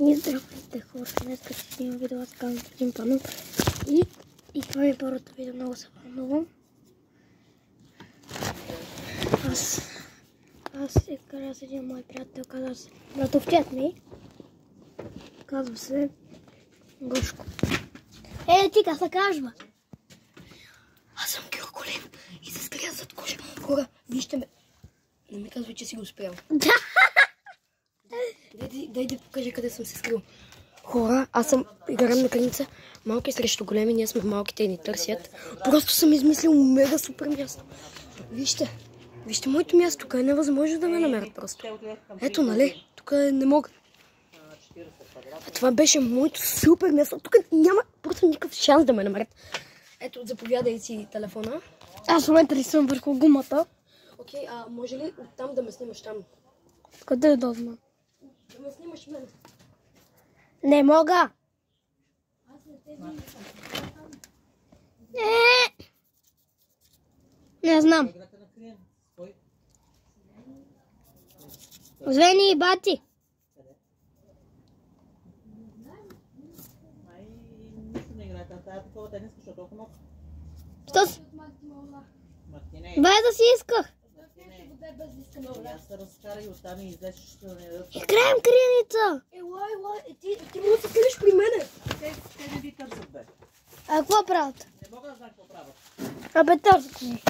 И здравейте хора, днес ще снимам видео, аз казвам един Панов и това е първото видео, много се вълнувам. Аз се каря с един мой приятел, казва се братовчет ми, казва се Гошко. Ти как се казва? Аз съм Георголем и се скрия зад кожа. Хора, вижте ме. Не ми казвай, че си го успял. Дай да покажа къде съм се скрил. Хора, аз съм играем на граница. Малки срещу големи, ние сме малките и ни търсят. Просто съм измислил мега супер място. Вижте моето място, тук е невъзможно да ме намерят просто. Ето, нали? Тук не мога. А това беше моето супер място. Тук няма просто никакъв шанс да ме намерят. Ето, заповядай си телефона. Аз в момента рисувам върху гумата. Окей, може ли оттам да ме снимаш там? Къде е удобно? Да ме снимаш мен. Не мога! Не знам. Звени и бати. Що си? Бай да си исках. Играем криеница. Ела, ти му се скриш при мене. Те не ви търсят, бе. А какво правят? Не мога да знам какво правят. Абе, търсят ми.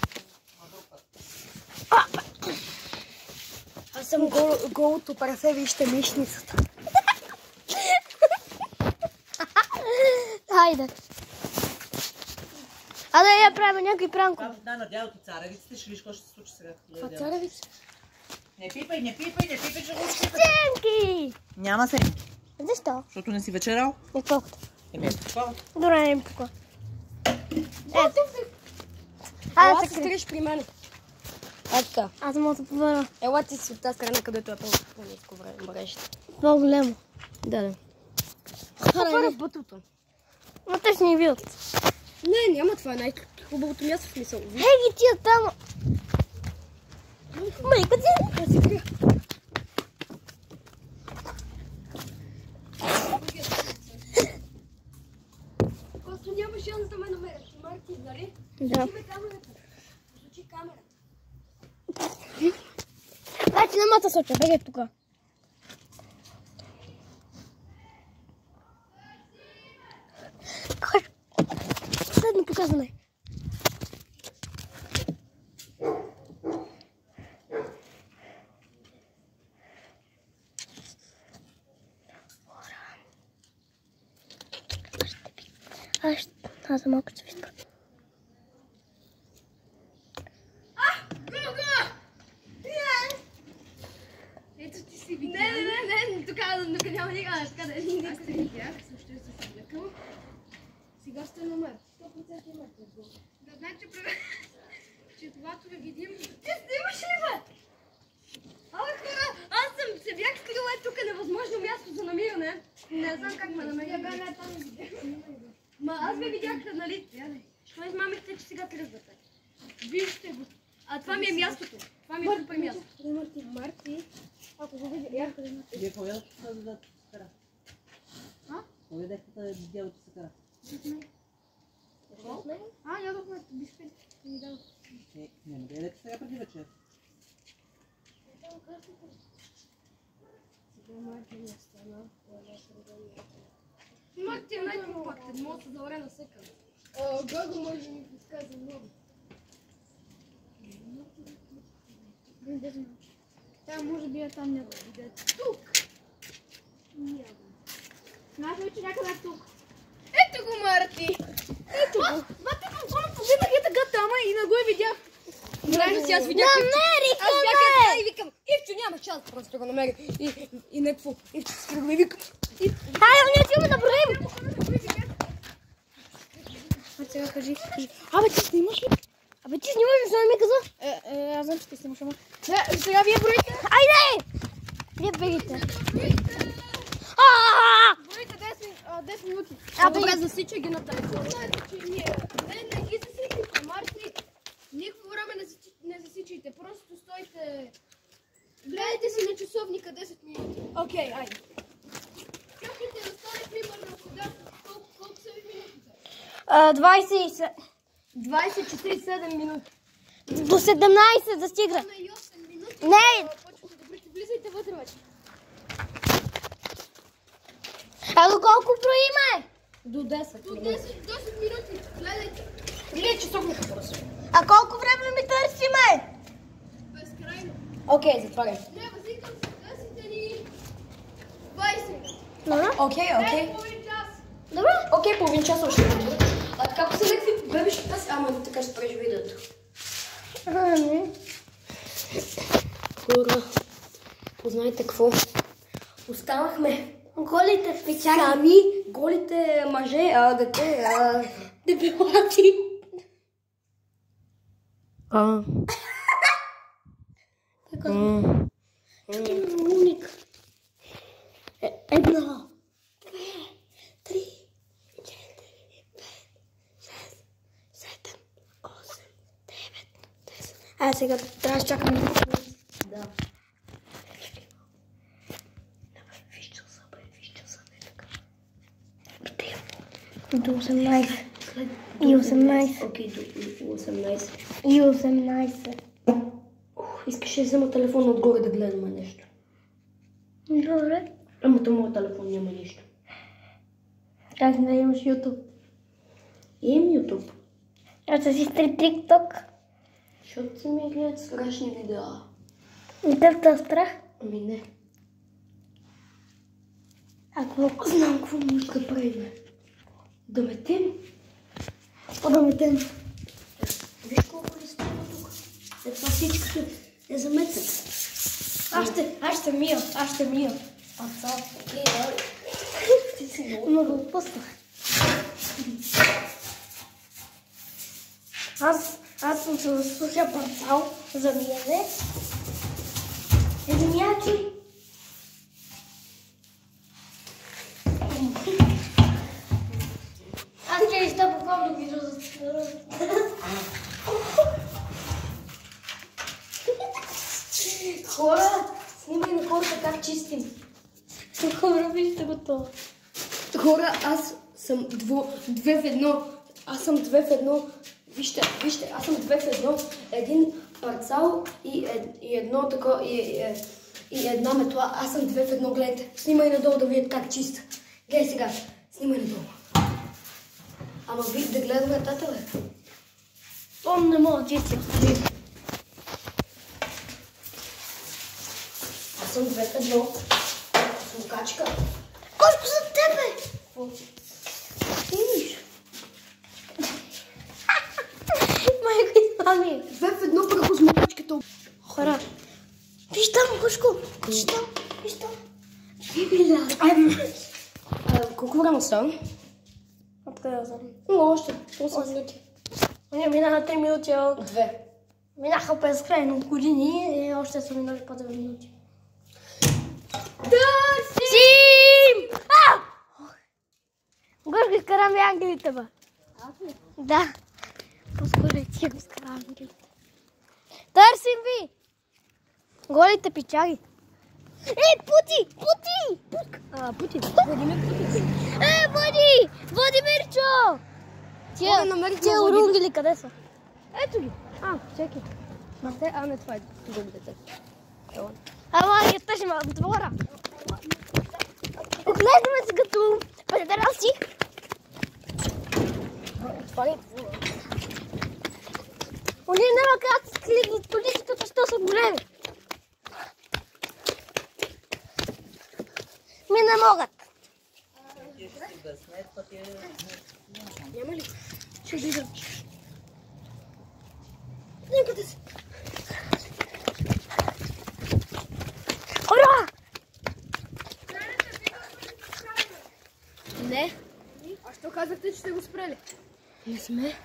Аз съм голото прасе, вижте мишницата. Хайде. А да я правим някакви пранкове. Да, надял ти царевиците, ще виж какво ще се случи сега. Това царевица? Не пипай, ще го спипай. Сенки! Няма сенки. Защо? Защото не си вечерял? Не колкото. Ето такова. Добре, не ми пука. Ето. Ела се скриш при мен. Ето така. Аз мога да повърна. Ела ти си от тази страна, където е по-ниско мрежата. По-големо. Да. Хора в бътото. Но те ще ни видят. Не, няма, това е най-хубавото място в мисъл. Ей ги тия там! Майка ти си крия. Просто няма шанс да ме намерят. Марти, нали? Да. Случи камерата. Случи камерата. Ай, ти няма да случва, бегай тук. Последно показване. Аз съм малко цвитка. Ето ти си видя. Не, тук няма никъде. Така да ни не се видях. Също се съблекал. Сега ще намеря. 100% има това. Да знаете, че когато ви видим... Ти снимаш ли, бе? Абе, хора, аз се бях скрила тук невъзможно място за намиране. Не знам как ме намеря. Ма аз ви видях, нали? Що измамихте, че сега тръгвате? Вижте го. А това ми е мястото. Това ми е супер място. Марти, ако го видя, я къде Марти. Вие какво ядете да се кара? Какво ядете да дядото се кара? Ядохме бисквит. Не да ядете сега преди вечер. Марти е най-компактен, може да се заваря на всека. Гого може да ми подсказа много. Тя може би е там някой видя. Тук! Няма. Знаеш ли, че някъде е тук? Ето го, Марти! Ето го! Марти, погледнах и така тама и не го я видях. Знаеш ли, аз видях Ивчо. Аз бях така и викам, Ивчо няма шанс просто да го намеря. И некво, Ивчо се кръгва и викам. Хайде, ние отиваме да правим! А сега кажи. Абе, ти снимаш ли? Абе, ти снимаш ли? Сега ми каза? Аз знам, че ти снимаш, ама. Сега вие броите. Айде! Вие бегите. Броите 10 минути. Добре, засичай ги на телефона. Знаете, че ние не ги засичайте, Марти. Никакво време не засичайте. Просто стойте. Гледайте си на часовника 10 минути. Окей, айде. 20 часа и 7 минути. до 17 да стигна. Имаме и 8 минути. Не! Почвате да брите. Влизайте вътре вече. А до колко броиме? До 10 минути. Гледайте. Гледай часовника просто. А колко време ми търсиме? Безкрайно. Окей, затваряй. Не, възикам се. Търсите ни 20 минути. Добре. Окей. Половин час. Добре. Окей, половин час още. А така са някакви бебешки паси. Ама така ще спреш видеото. Хора, познайте какво? Останахме голите печали. Сами голите мъже, дебилати. Уник. 1, 2, 3, 4, 5, 6, 7, 8, 9, 10. А сега трябва да чакаме. Да. Виж часа, не така. До 18. И 18. Окей, до 18. И 18. Искаш да взема телефона отгоре да гледаме нещо. Добре. Ама то моят телефон няма нищо. Как да имаш YouTube? Имам YouTube. Аз си стри TikTok. Защото се ми гледат страшни видеа. И тъпта страх. Ами не. Ако Знам какво може да правим. Да метем. какво да метем? Виж колко ли става тук. След това всичкото е заметен. Аз ще мия. Окей, давай. Ти си много. Много опасно. Аз съм се слуша парцал за миене. Мячи. Аз ще изтъпвам да ги Хора, снимай на хората как чистим. Хора, вижте го това. Хора, аз съм две в едно. Аз съм две в едно. Вижте, аз съм две в едно. Един парцал и едно такова, и една метла. Аз съм две в едно, гледайте. Снимай надолу да видят как чиста. Гледай сега, снимай надолу. Ама ви да гледаме тата, бе. Он не мога да чистя. Аз съм две в едно. Смукачка. Кошко за тебе! Какво? Видиш? Майко измами. Две в едно върху смукачката. Хора. Виж там, Кошко. Виж там. Колко време става? Откъде да знам? Още 8 минути. Не, минаха 3 минути. 2. Минаха безкрайно години и още са минали по 2 минути. Сим! Гошко, изкарам ангелите, бе. Да. По-скоро и ти го изкарам ангелите. Търсим ви! Голите пичаги. Пути! Путин. Владимир Путин. Владимирчо! Тия урунгили къде са? Ето ги. Чакай. Не, това е друго дете. Ама, я тъжим от двора. Огледаме се като педераси. Това е двора. Они няма как да кликнат количеството, защото са големи. Ми не могат. Няма ли? Ще дойдат. Някъде си. Ура! Не. А що казахте, че сте го спрели? Не сме.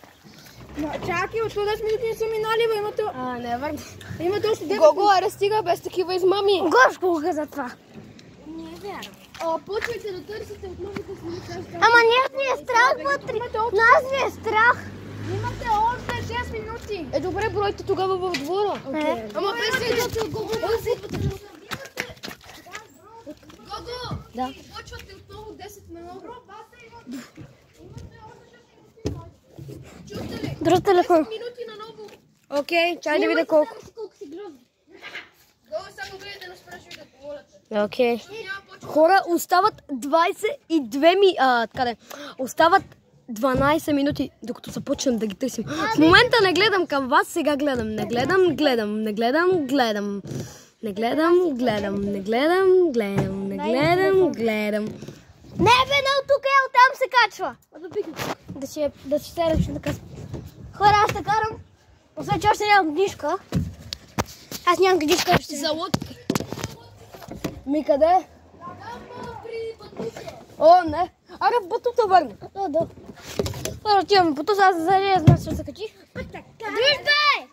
Чакай, от 10 минути не са минали, бе, имате... Не е върна. Имате още 9 Гого, аре стига без такива измами. Гошко го каза това. Не е вярно. Почвайте да търсите отново да си ми кажете. Ама ние ни е страх вътре. Нас ни е страх. Имате още 6 минути. Добре, бройте тогава в двора. Ама без да идвате от Гого. Гого! Да. Почвате отново 10 минути. Имате още 6 минути. Друг телефон. Минути на ново. Окей, чай да видя колко. Долу само гледайте на спрашвай да помолите. Окей. Хора, остават 12 минути, докато започнем да ги търсим. В момента не гледам към вас, сега гледам. Не гледам. Не, бе, не от тук е, оттам се качва. Да си сереш да късам. Хора, аз те карам. Освен, че още нямам книжка. Аз нямам книжка. За лодка. Ми къде? О, не. Аре в батута върна. Да. Хора, отиваме по този, аз за нея знам, ще се качи. Дружбе!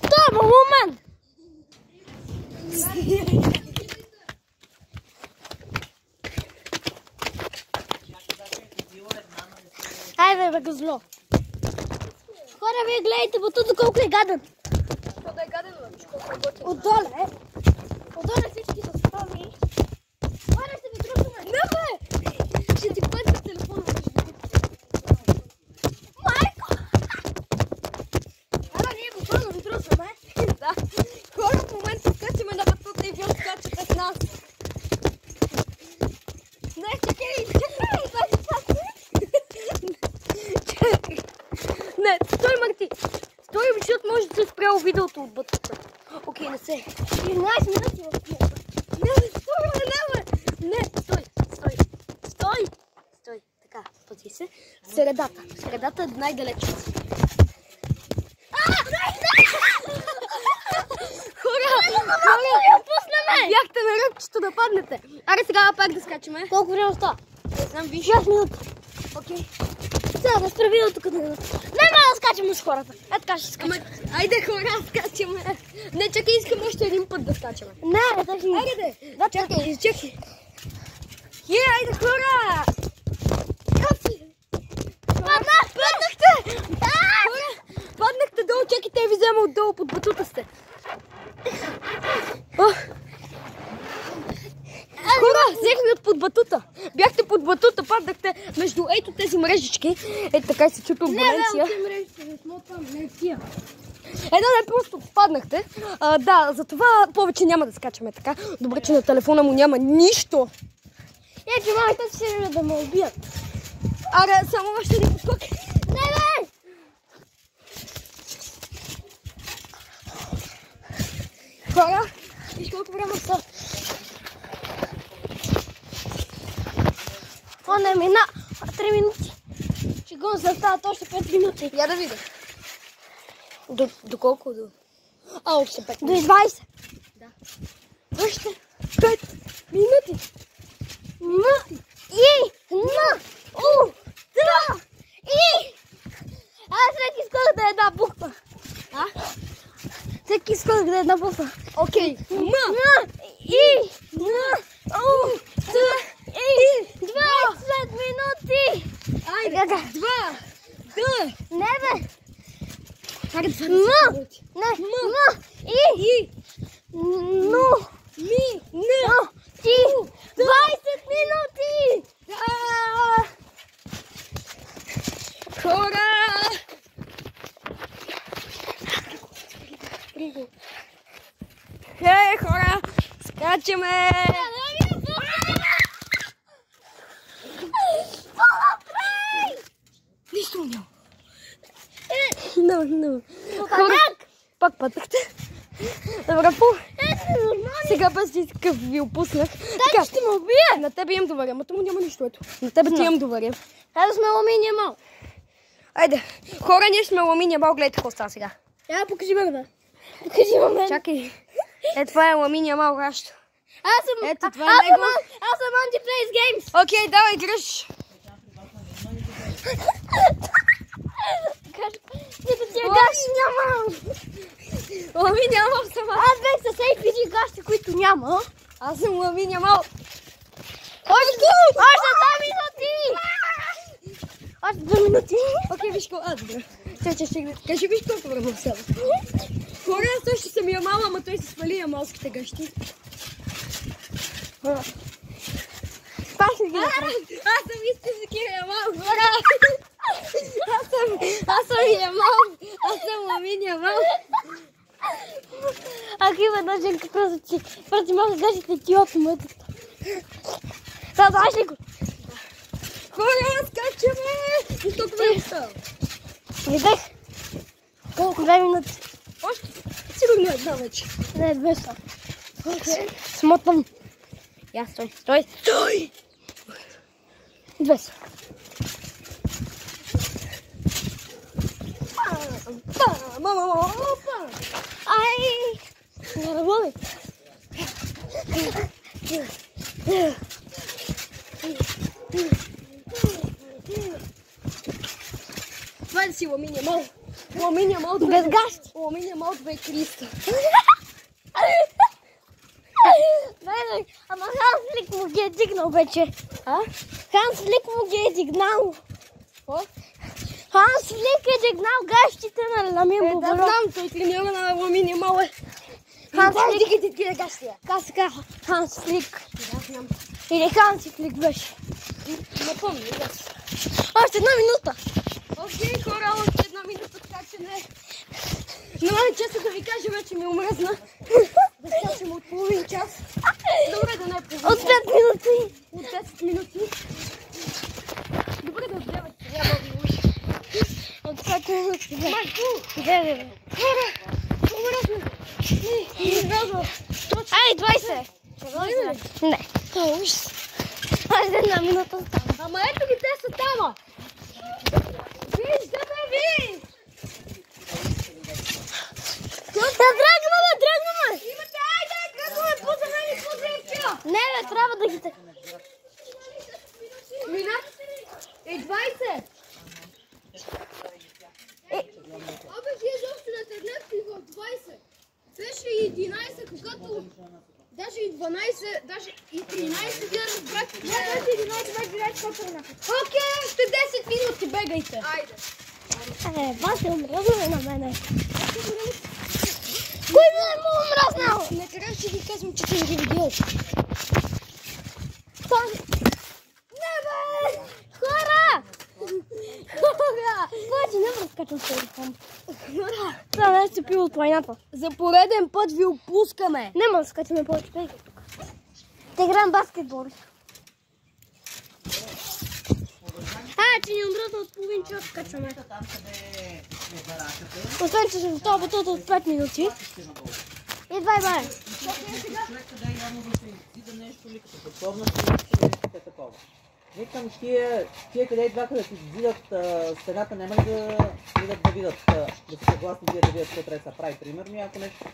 Това момент! Айде, бе, козло. Хора, вие гледайте батута колко е гаден. Що да е гаден, виж колко е готин. Отдоле. Отдоле всички са стали. Хора, ще ви трусваме. Не, бе! Ще ти пътя телефона. Майко! Ара, ние буквално ви трусваме. Да. Хора в момента скачаме на батута и вие скачате с нас. Не, чакай. Не, стой, Марти. Стой, защото може да се спряло видеото от батута. Окей, не се. 11 минути в клуба. Не, Не, стой. Така, пъти се. Средата е най-далеч. Хора! Бяхте на ръбчето да паднете. Аре сега пак да скачаме. Колко време остава? Не знам, виж. 6 минути. Окей. Сега да спра видеото като не мога да скачаме с хората. Е, така ще скачаме. Айде хора, скачаме. Не, чакай, искам още един път да скачаме. Не, така ще... Айде, чакай. Айде хора! Паднахте! Хора, паднахте долу, чакайте и ви взема отдолу, под батута сте. Хора, взехме от под батута. Бяхте под батута, паднахте между ето тези мрежички. Ето така се чу турбуленция. Не, просто паднахте. Да, затова повече няма да скачаме така. Добре, че на телефона му няма нищо. Че мамите си ще да ме убият. Аре, само още един подскок. Не, бе! Хора, виж колко време са. Не мина 3 минути. Ще го застават още 5 минути. Я да видя. До колко? Още 5 До минути. 20. Да. Още 5 минути. Аз всеки исках да е една буква. Всеки исках да е една буква. Окей. 20 минути. Айде. 2. Не, бе. Аре, 20 минути. Не. Ми. 20 минути. Хора! Хей, хора! Скачаме! Нищо няма. No. Хора, пак паднахте. Добре, сега без искав ви опуснах. Така, ще ме убие! На тебе имам доверие, ама му няма нищо, ето. На тебе ти имам доверие. Айде сме алуминия мал. Айде, хора, ние сме алуминия мал, гледайте какво става сега. Покажи ме. Покажи ме. Чакай. Това е алуминия мал ращо. Ето, това е него. Аз съм Anti-Plays Games. Окей, давай, гръж. Гащи нямам. Алуминия мал сама. Аз бех с APG гащи, които няма. Аз съм алуминия мал. Още 2 минути. Окей, виж колко. Добре. Ще кажи, виж колко време сега. Хора, аз също съм ямал, ама той се свали ямалските гъщи. Пак ще ги направя. Аз съм истински Ямал, хора! Аз съм Ямал! Аз съм Ламин Ямал! Ако има една женка, просто може да кажете етиоп и мътата. Сега знаеш ли го? Хора, скачаме! И тук ме остава. Видях. Колко? 2 минути. Още? Сигурно една вече. Не, 2 са. Смотвам. Я, стой. 2 са. Ай! Не работи. Това е си Ламин Ямал. Ламин Ямал Без гащи. Ламин Ямал 2300. Ама Ханс Флик му ги е дигнал вече. Ханс Флик му ги е дигнал. Ханс Флик е дигнал гащите на Ламин Да Боболов. знам, той тренира на Ламин Ямал е. Ханс Флик. Дигайте тия гащия. Как се казва? Ханс Флик. Да, знам. Или Ханси Флик беше. Напомня, да. Още 1 минута. Окей, хора, още 1 минута, така че не. Но често да ви кажа, вече ми омръзна. Да скачам от половин час. Добре да не е половин час. От 5 минути. От 10 минути. Добре да отгледате сега нови уши. От 5 минути. Майко! Хора, Омръзна! ай, 20. Не. Още 1 минута остава. Ама ето ги, те са тама! Виждаме ви! Тръгваме! Имате, айде, тръгваме, по-зелени, по-зелени! Не, бе, трябва да ги... Минат? 20! Абе, вие изобщо не тръгнахте и в 20. Беше и 11, когато... Даже и 12, даже и 13 вие разбрахте. Не, беше 11, какво тръгнаха? Окей, още 10 минути бегайте. Айде. Бас е омръзнал на мене. Кой ми е му омръзнал? Накрая ще ви казвам, че съм ги видял. Не, бе! Хора! Повече не разкачам с телефон. Това не се пил от планината. За пореден път ви опускаме. Не може да скачаме повече пейка тук. Те играем баскетбол. Че ни умръзна от половин час скачаме. Освен, че ще готова батута от 5 минути. Идвай, бе. Викам, тия къде идваха да си видят стената, няма ли да видят, да са съгласни вие да видят какво трябва да се прави, примерно, и ако нещо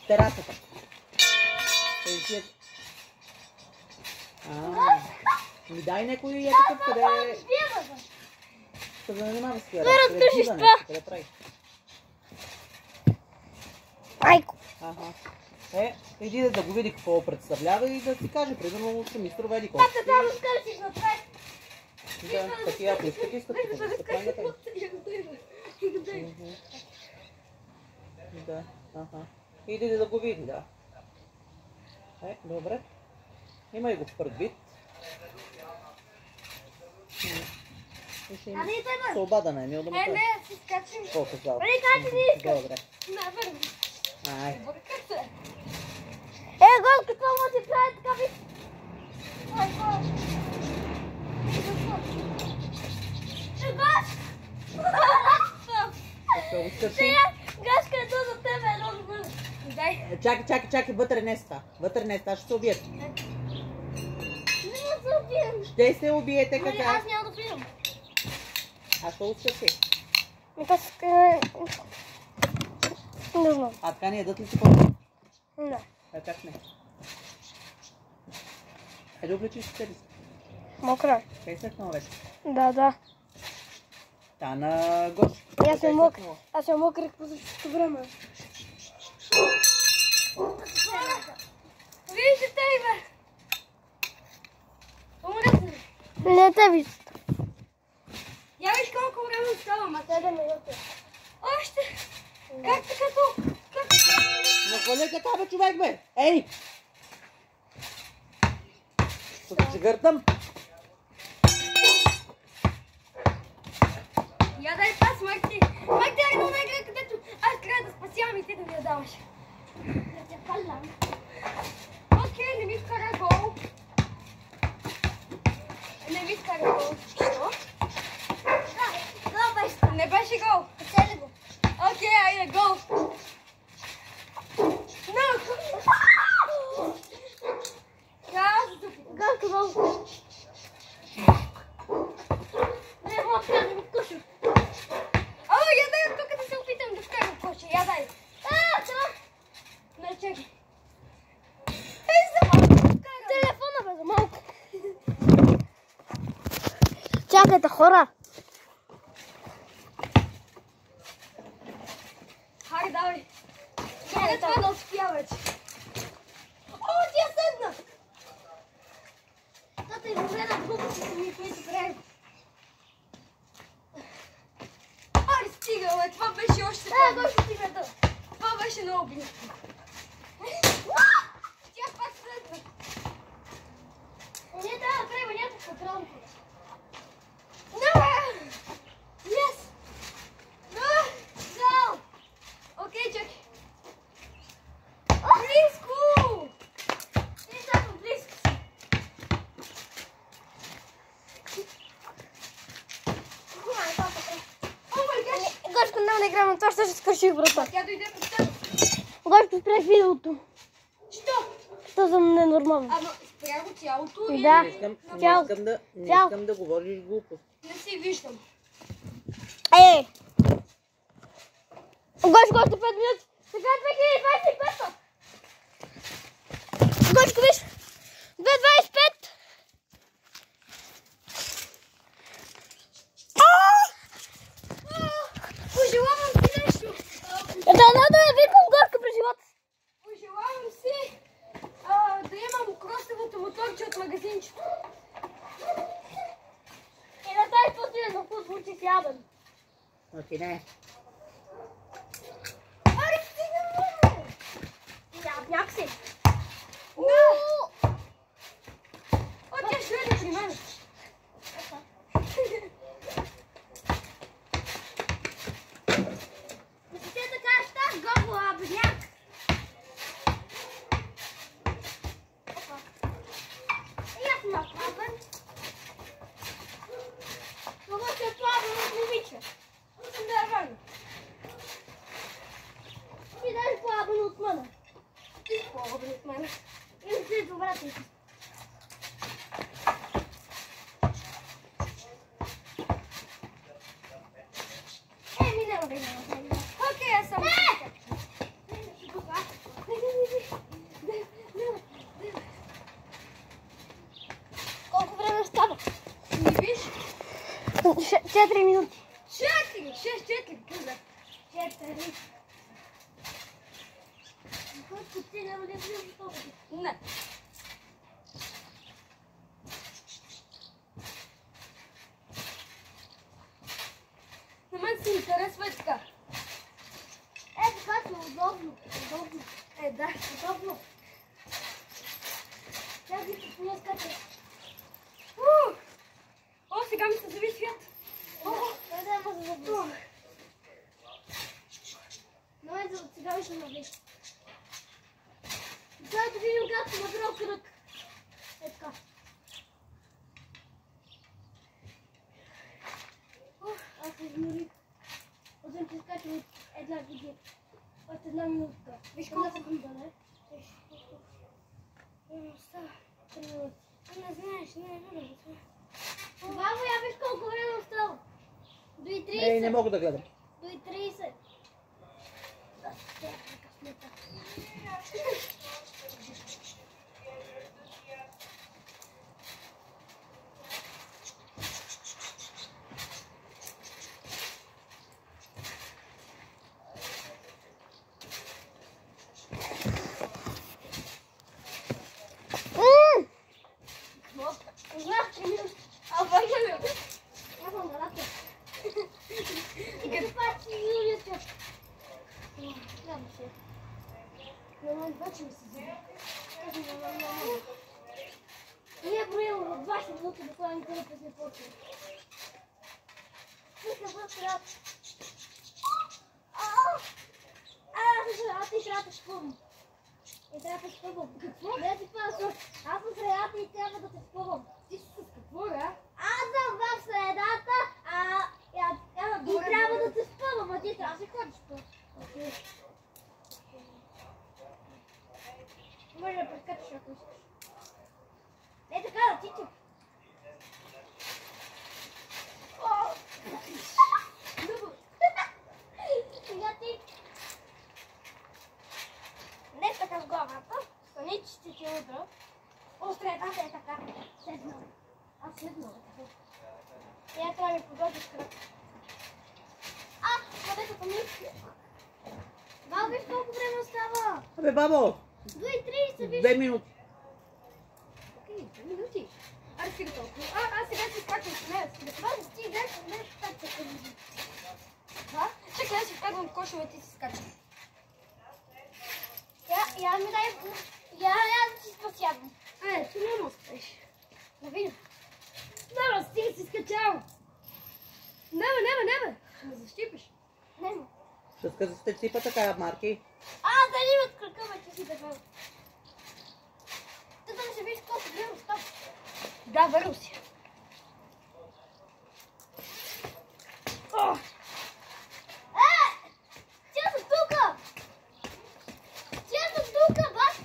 терасата. Ми дай някой е такъв, къде се занимава с това, къде прави. Майко. Иди да го види какво представлява и да си каже, примерно, ще ми струва еди колко. Тата, там скачиш напред. Да, такива, ако искат, Да, Иди да го види, да. Добре. Има и го предвид. Солба да не е мил да му кажа. Не, си скачим. Какво казал? Как ти не искаш? Добре. Ай. Гол, какво му ти прави така ви? Гашка е до тебе, едно да бъде. Чакай, вътре не ста. Ще се убият. Не се убием. Ще се убиете, кака? Аз няма да влизам. А що успяхте? Не знам. А така не ядат ли си по-добре? Не. Как не? Хайде облечиш се ли? Мокра. Кай съкнал вече? Да. Та на Гоши. Аз съм мокрих по същото време. Виждате ли, бе? Умръсна. Не те виждат. Я виж колко време остава, ма 7 минути. още. Как така толкова? Но хвали така, бе, човек, бе! Ей! Ако се чегъртам. Я дай пас, Марти. Марти, ай, много игра, където аз трябва да спасявам и ти да ми я даваш. Да те палям. Окей, не ми вкара гол. Не ми вкара гол. Що? Гол беше. Не беше гол. Оцели го. Окей, айде, гол. No! Галка, гол. Не, мога да ми куша. Ало, я дай тук да се опитам да вкарам коша. Я дай. Това. Не, чакай. Телефона бе, за малко. Чакайте, хора. Хайде, давай. Не, това да успя вече. О, тя седна. Тата и въведа глупости ми, които прави. Ай, стига, бе. Това беше още Да, го ще стигна да. Това беше много близко. Тя пак седна. Не, да, трябва някаква тронка. Yes! Гол! Окей, чакай. Близко! Не само близко си. О, май гаш! Гошко, не играем, това ще скърши врата. Тя дойде под теб. Гошко, спрях видеото. Що? Що за ненормално? Ама спря го цялото и Да. Не искам Цял. да говориш глупост. не си виждам. Ей! Гошко, още 5 минути. Сега 2025. Гошко, виж! 2.25. Пожелавам си нещо. Да, я викам Гошко през живота си. Пожелавам си да имам кросовото моторче от магазинчето. И да дай по-силен на вкус, звучи с ябен. Окей, не. Аре, стига! Ябняк си. О, тя ще е при мен. Мислите така, щас гол, ябняк. И аз съм плавен. Това ще е плавен от момиче. Съм дърван. Ти дай плавен от мене. Ти си по-добре от мен. И си добре ти. Минава да има. Окей, аз съм. Колко време става? Не виж? 4 минути. 4, 6-4, казах. 4. Колко ти няма да влизаш в това? Не. На мен се интересва и така. Така си удобно. Удобно. Да. Удобно. Тя ги се поискате. О, сега ми се зави свят. Да, може да бъде. Но ето, сега виж на виж. Сега да видим как се направил кръг. Е така. Аз се изморих. Освен че скачам от една година. Още една минутка. Виж колко секунда, не? Остава 3 минути. не знаеш, не е много. Бабо, я виж колко време остава. До и 30. Ей, не мога да гледам. До и 30. Да, късмета. Знах, че минути. А върна ли? Аз съм нарата. И като пати Юлията. Няма се. Но мен вече ми се минути до това никога не почва. Мисля, трябва. Аз трябва да спъвам. Трябва да спъвам. Какво? Не си пасвам. Аз съм средата и трябва да те спъвам. Ти си с какво, бе? Аз съм в средата, и трябва да те спъвам, а ти трябва да се ходиш по. Може да прескачаш, ако искаш. Не така, да тичам. Сега ти. Не така с главата. Стани, че ти удра. Средата е така. Седнала. Аз седнала. Я трябва да ми подложиш кръг. Където по мисля. Бабо, виж колко време остава. Абе, бабо! 2:30 виж. 2 минути. Окей, 2 минути. Аре, стига толкова. Аз сега си скачам с нея. Бабо, стига, не така се къде. Да? Чакай, аз си вкарвам кошове, ти си скачам. Я ми дай. Я да си спасявам. Ти няма успеш. Да видим. Добре, стига си скачал. Не. Ще ме защипиш. Не. Ще скъсате ципа така, Марки. Да ни от кръка, че си държал. Тук да се виж колко време остава. Да, вървам си. Тя съм тука! Бас!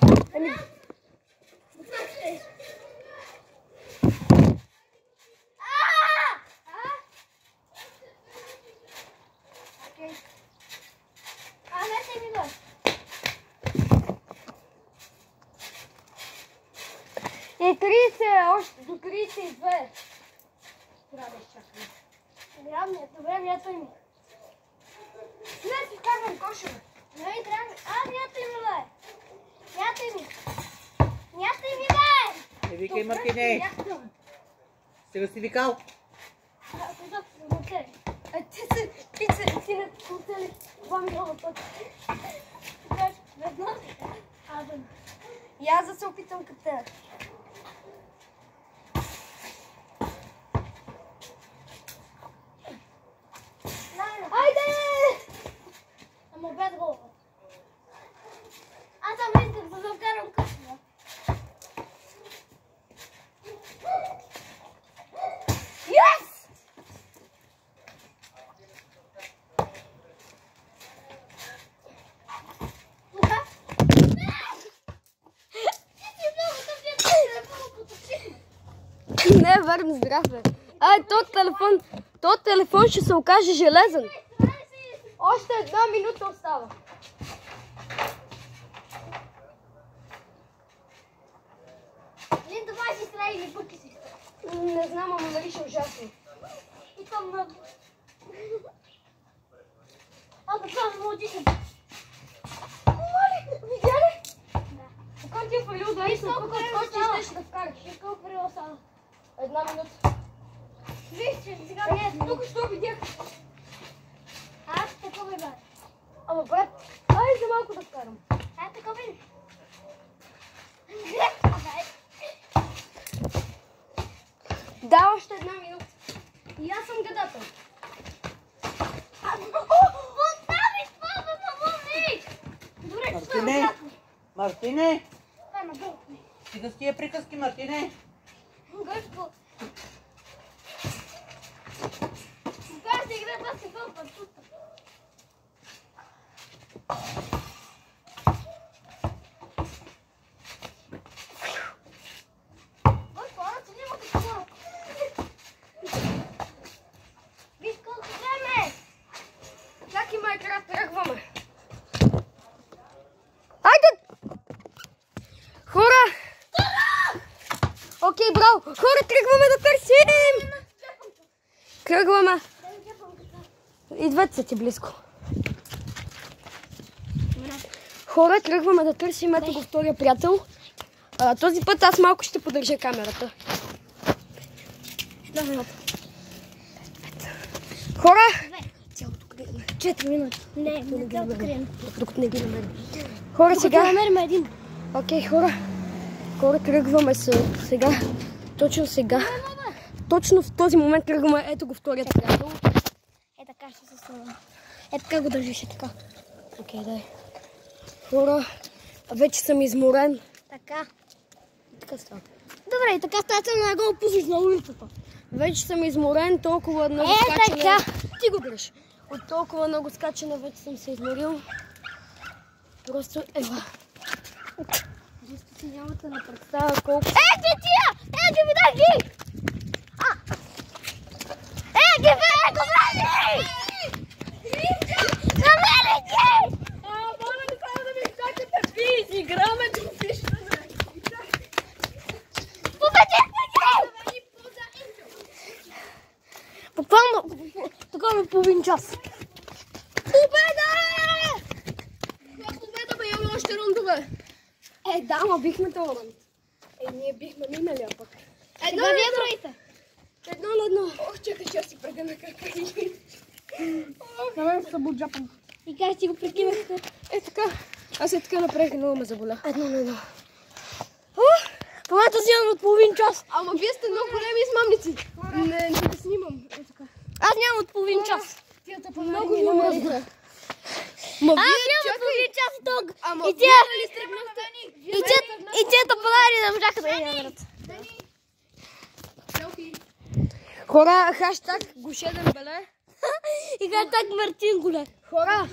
И 30, още до 32. Трябва да изчакаме. Времето ми. Не, си вкарвам кошове. Мято ми, бе! Мято ми, бе! Не викай, Мартине. Сега си викал. Ти не куцели 2 милиона пъти. Веднъж? И аз да се опитам като те. Айде! Ама без голова. Аз съм искам да завкарам късно. Yes! Не, вървам здрав, бе. Този телефон ще се окаже железен. Още 1 минута остава. Лин, давай си страй или пъки си. Не знам, ама мирише ужасно. И то много. Да правя му отишам. Видя ли? Да. Ако ти е фалил да изно, тук скочиш, ще да вкараш. И колко време остава? 1 минута. Виж, че сега Тук що видях. Аз такова бе. Ама брат, ай за малко да вкарам. Такова бе. Да, още 1 минута. И аз съм гадател. Остави това, помогни! Добре, Мартине! Мартине! Това е надълго. Стига с тия приказки, Мартине! Гъшко. Това се игра баскетбол път тук. Виж колко време! Чакай, Майнкрафт, тръгваме. Айде! Хора! Окей, браво! Хора, тръгваме да търсим! Тръгваме. Идват са ти близко. Хора, тръгваме да търсим. Ето го втория приятел. Този път аз малко ще поддържа камерата. Хора! Цялото къде е? 4 минути. Не цялото крем. Докато не ги намерим. Хора, сега... намерим един. Окей, хора. Хора, тръгваме сега точно сега. Точно в този момент тръгваме. Ето го вторият приятел. Е така ще се сложим. Е така го държиш, е така. Окей, дай. Хора, вече съм изморен. Така. Така става. Добре, и така стата на го пуснеш на улицата. Вече съм изморен, толкова много скачане. така. Ти го дръж. От толкова много скачане вече съм се изморил. Просто ева. Просто си нямате да представя колко... Ги тия! Ги видах ги! Ги видах ги! Намери ги! Моля не трябва да ми изчакате ви! Играме го виждаме! Победихме ги! Буквално такова половин час. Победа! Това победа бе, имаме още рундове! Да, ма бихме този раунд. Ние бихме миналия пък. Едно Сега вие броите. Едно на едно. Ох, чакай, че аз си прегъна крака. На мен се буджапам. И как си го прикинахте? Така. Аз така направих, много ме заболя. Едно на едно. В момента си имам от половин час. Ама вие сте много големи измамници. Не да снимам. Така. Аз нямам от половин час. Тията Много много ми ми мръзна. Аз нямам от половин час и ток. Ама И вие тя... нали стръгнахте? И тията подари да можаха да я намерят. Селфи. Хора, хаштаг Гошеден Беле. И хаштаг Мартин Голе. Хора,